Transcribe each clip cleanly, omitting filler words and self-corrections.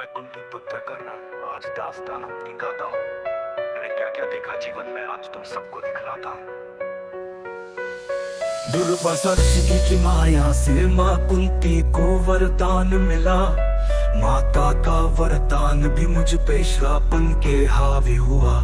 मैं कुंती पुत्र कर्ण आज दास्तान अपनी गाता हूँ। मैंने क्या क्या देखा जीवन में, आज तुम सबको दिखलाता हूँ। दुर्वासा ऋषि की माया से माँ कुंती को वरदान मिला। माता का वरदान भी मुझ पे श्रापन के हावी हुआ।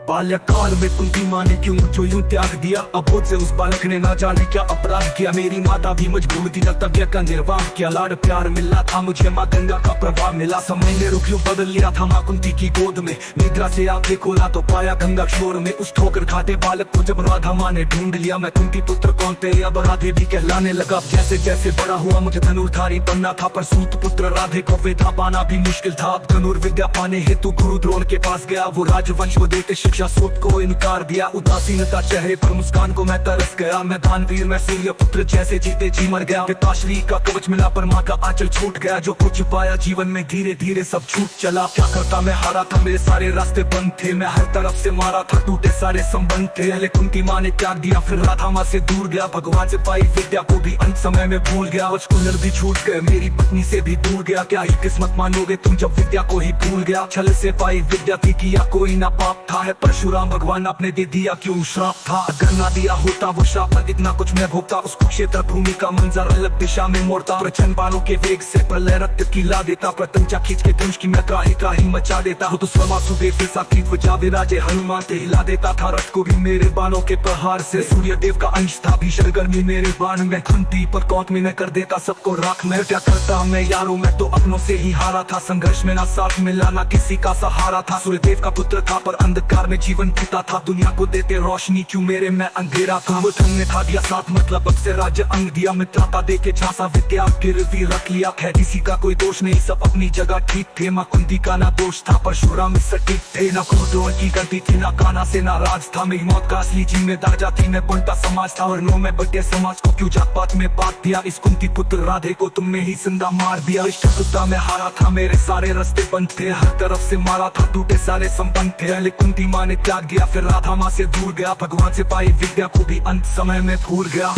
बाल्यकाल में कुंती माँ ने क्यों मुझे यूं त्याग दिया। अबोध से उस बालक ने ना जाने क्या अपराध किया। मेरी माता भी मजबूर थी, कर्तव्य का निर्वाह किया। लाड प्यार मिला था मुझे, माँ गंगा का प्रभाव मिला। समय ने रुख यूं बदल लिया था माँ कुंती की गोद में। निद्रा से आंखें खोला तो पाया गंगा शोर में। उस ठोकर खाते बालक को जब राधा माँ ने ढूंढ लिया। मैं कुंती पुत्र कौन थे अब राधे भी कहलाने लगा। जैसे जैसे बड़ा हुआ मुझे धनुर्धारी बनना था, पर सूत पुत्र राधे को विद्या पाना भी मुश्किल था। अब धनुर्विद्या पाने हेतु गुरु द्रोण के पास गया। वो राजवंश को देते शिक्षा सूत को इनकार दिया। उदासीनता चेहरे पर मुस्कान को मैं तरस गया। मैं दानवीर मैं सूर्य पुत्र जैसे जीते जी मर गया। पिताश्री का कवच मिला पर माँ का आंचल छूट गया। जो कुछ पाया जीवन में धीरे धीरे सब छूट चला। क्या करता मैं हारा था, मेरे सारे रास्ते बंद थे। मैं हर तरफ से मारा था, टूटे सारे संबंध थे। पहले कुंती माँ ने त्याग दिया, फिर राधा माँ से दूर गया। भगवान से पाई विद्या को भी अंत समय में भूल गया। कुंजर भी छूट गए, मेरी पत्नी से भी दूर गया। क्या ही किस्मत मानोगे तुम जब विद्या को ही भूल गया। छल से पाई विद्या थी किया कोई ना पाप था। है परशुराम भगवान आपने दे दिया क्यों श्राप था। अगर ना दिया होता वो श्राप, इतना कुछ मैं भोगता। उस कुरुक्षेत्र भूमि का मंजर अलग दिशा में मोड़ता। प्रचंड बाणों के वेग से प्रलय रक्त कीला देता। प्रतंचा खींच के धनुष की मैं त्राही मचा देता। वो तो स्वमासुदेव के साथ वजा विराजे हनुमान से हिला देता था। रथ को भी मेरे बाणों के प्रहार से। सूर्य देव का अंश था, भीषण गर्मी मेरे बाण में। कुंती पर कौत में कर देता सबको राख। मैं क्या करता मैं यारों, मैं तो अपनों से ही हारा था। संघर्ष में ना साथ मिला ना किसी का सहारा था। सूर्य देव का पुत्र था पर अंधकार में जीवन बीता था। दुनिया को देते रोशनी क्यों मेरे में अंधेरा था। वो धन ने था दिया साथ, मतलब अब से राज्य अंग दिया। मित्रता दे के झांसा विद्या गिरवी रख लिया। है किसी का कोई दोष नहीं, सब अपनी जगह ठीक थे। माँ कुंती का ना दोष था, परशुराम सटीक थे। ना क्रोध की गलती थी, ना काना से नाराज था। मेरी मौत का असली जिम्मेदार जाति में बनता समाज था। और नो में बटे समाज को क्यों जात पात में बात दिया। इस कुंती पुत्र राधे को तुमने ही जिंदा मार दिया। इष्टता में हारा था, मेरे सारे रास्ते बंद थे। हर तरफ से मारा था, टूटे सारे संबंध थे। पहले कुंती माँ ने त्याग दिया, फिर राधा माँ से दूर गया। भगवान से पाई विद्या को भी अंत समय में भूल गया।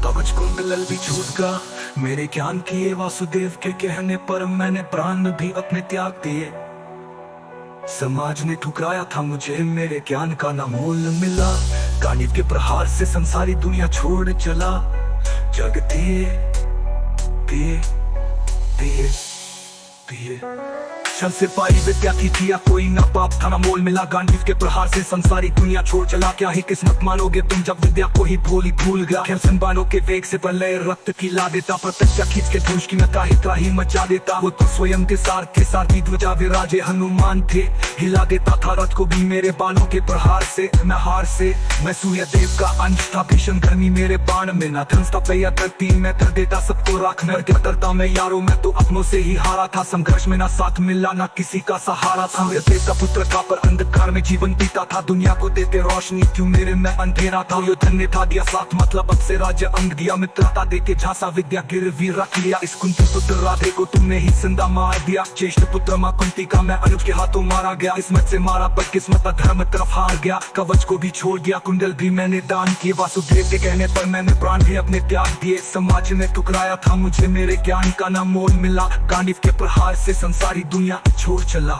कवच कुंडल भी छूट गया मेरे ज्ञान किए। वासुदेव के कहने पर मैंने प्राण भी अपने त्याग दिए। समाज ने ठुकराया था मुझे, मेरे ज्ञान का ना मोल मिला। गांडीव के प्रहार से संसारी दुनिया छोड़ चला। जग दिए दिए दिए दिए छल से पाई विद्या थी या कोई ना पाप था ना मोल मिला। गांडीव के प्रहार से संसारी दुनिया छोड़ चला। क्या ही किस्मत मानोगे तुम जब विद्या को ही भूल गया। खेलसन बाणों के वेग से प्रलय रक्त कीला देता। प्रत्यक्ष खींच के धनुष की मैं त्राही मचा देता। वो तो स्वयं के सारथी ध्वजा विराजे हनुमान थे। हिला देता था रथ को भी मेरे बाणों के प्रहार से। मैं हार से मैं सूर्य देव का अंश था। भीषण गर्मी मेरे बाण में ना धंसता पैया धरती में कर देता सबको राख। मैं क्या करता मैं यारों, मैं तो अपनों से ही हारा था। संघर्ष में ना साथ मिला ना किसी का सहारा था। देव का पुत्र था पर अंधकार में जीवन बीता था। दुनिया को देते रोशनी क्यों मेरे में अंधेरा था। यो धन ने था दिया साथ, मतलब अब से राज्य अंग दिया। मित्रता देके झांसा विद्या गिरवी रख लिया। इस कुंती पुत्र राधे को तुमने ही जिंदा मार दिया। ज्येष्ठ पुत्र माँ कुंती का मैं अनुज के हाथों मारा गया। किस्मत से मारा पर किस्मत धर्म तरफ हार गया। कवच को भी छोड़ दिया, कुंडल भी मैंने दान किए। वासुदेव के कहने पर मैंने प्राण भी अपने त्याग दिए। समाज ने ठुकराया था मुझे, मेरे ज्ञान का ना मोल मिला। गांडीव के प्रहार से संसारी दुनिया छोड़ चला।